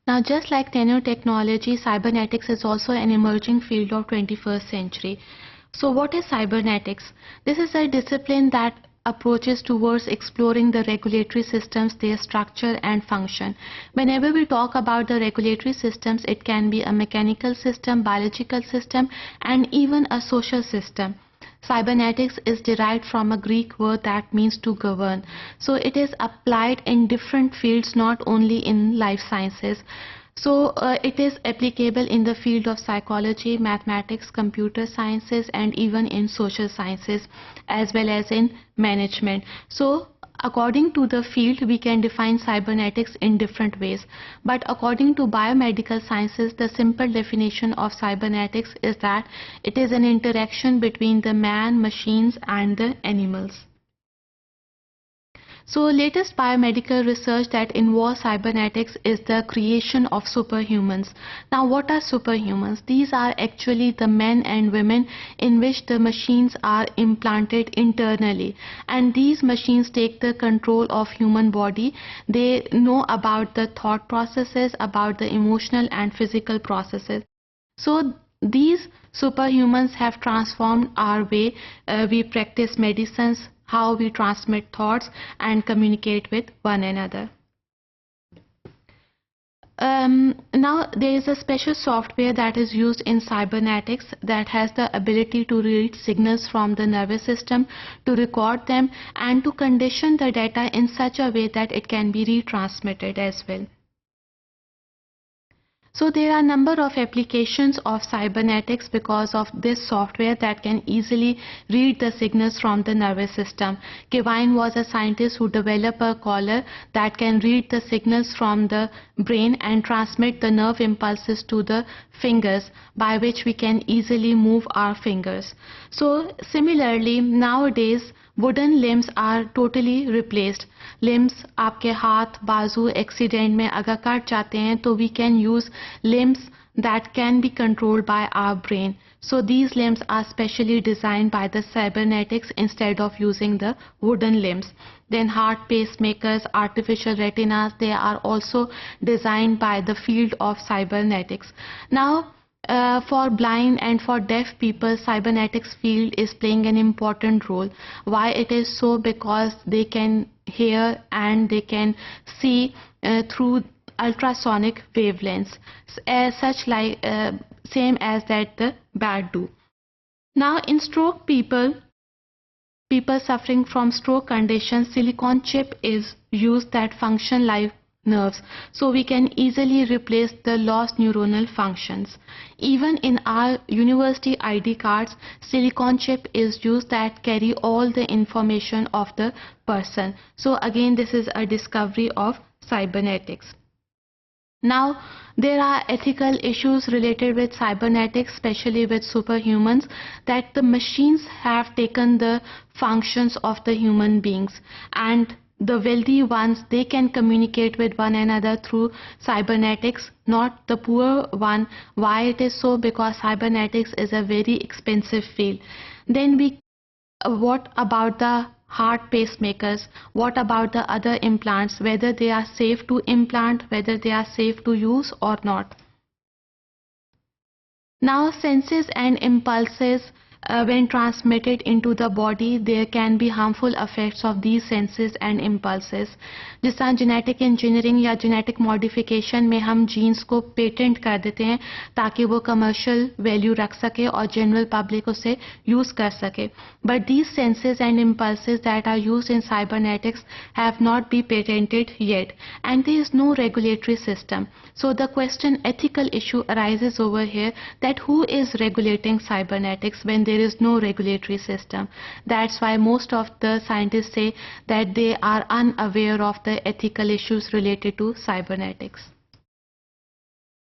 Now, just like nanotechnology, cybernetics is also an emerging field of 21st century. So what is cybernetics? This is a discipline that approaches towards exploring the regulatory systems, their structure and function. Whenever we talk about the regulatory systems, it can be a mechanical system, biological system, and even a social system. Cybernetics is derived from a Greek word that means to govern. So it is applied in different fields, not only in life sciences. So it is applicable in the field of psychology, mathematics, computer sciences, and even in social sciences, as well as in management. So according to the field, we can define cybernetics in different ways. But according to biomedical sciences, the simple definition of cybernetics is that it is an interaction between the man, machines, and the animals. So latest biomedical research that involves cybernetics is the creation of superhumans. Now what are superhumans? These are actually the men and women in which the machines are implanted internally, and these machines take the control of human body. They know about the thought processes, about the emotional and physical processes. So these superhumans have transformed our way we practice medicines, how we transmit thoughts and communicate with one another. Now there is a special software that is used in cybernetics that has the ability to read signals from the nervous system, to record them, and to condition the data in such a way that it can be retransmitted as well. So there are a number of applications of cybernetics because of this software that can easily read the signals from the nervous system. Kevine was a scientist who developed a collar that can read the signals from the brain and transmit the nerve impulses to the fingers, by which we can easily move our fingers. So similarly, nowadays wooden limbs are totally replaced. Limbs आपके हाथ बाजू accident में अगर cut जाते हैं तो we can use limbs that can be controlled by our brain. So these limbs are specially designed by the cybernetics instead of using the wooden limbs. Then heart pacemakers, artificial retinas, they are also designed by the field of cybernetics. Now for blind and for deaf people, cybernetics field is playing an important role. Why it is so? Because they can hear and they can see through ultrasonic wavelengths, such like same as that the bat do. Now in stroke people suffering from stroke conditions, silicon chip is used that function like nerves, so we can easily replace the lost neuronal functions. Even in our university ID cards, silicon chip is used that carry all the information of the person. So again, this is a discovery of cybernetics. Now there are ethical issues related with cybernetics, especially with superhumans, that the machines have taken the functions of the human beings, and the wealthy ones, they can communicate with one another through cybernetics, not the poor one. Why it is so? Because cybernetics is a very expensive field. Then what about the heart pacemakers? What about the other implants? Whether they are safe to implant, whether they are safe to use or not. Now senses and impulses, when transmitted into the body, there can be harmful effects of these senses and impulses. जिस तरह genetic engineering या genetic modification में हम jeans को patent कर देते हैं ताकि वो कमर्शियल वैल्यू रख सके और जनरल पब्लिक उसे यूज़ कर सके. But these senses and impulses that are used in cybernetics have not been patented yet, and there is no regulatory system. So the question, ethical issue arises over here, that who is regulating cybernetics when there is no regulatory system? That's why most of the scientists say that they are unaware of the ethical issues related to cybernetics.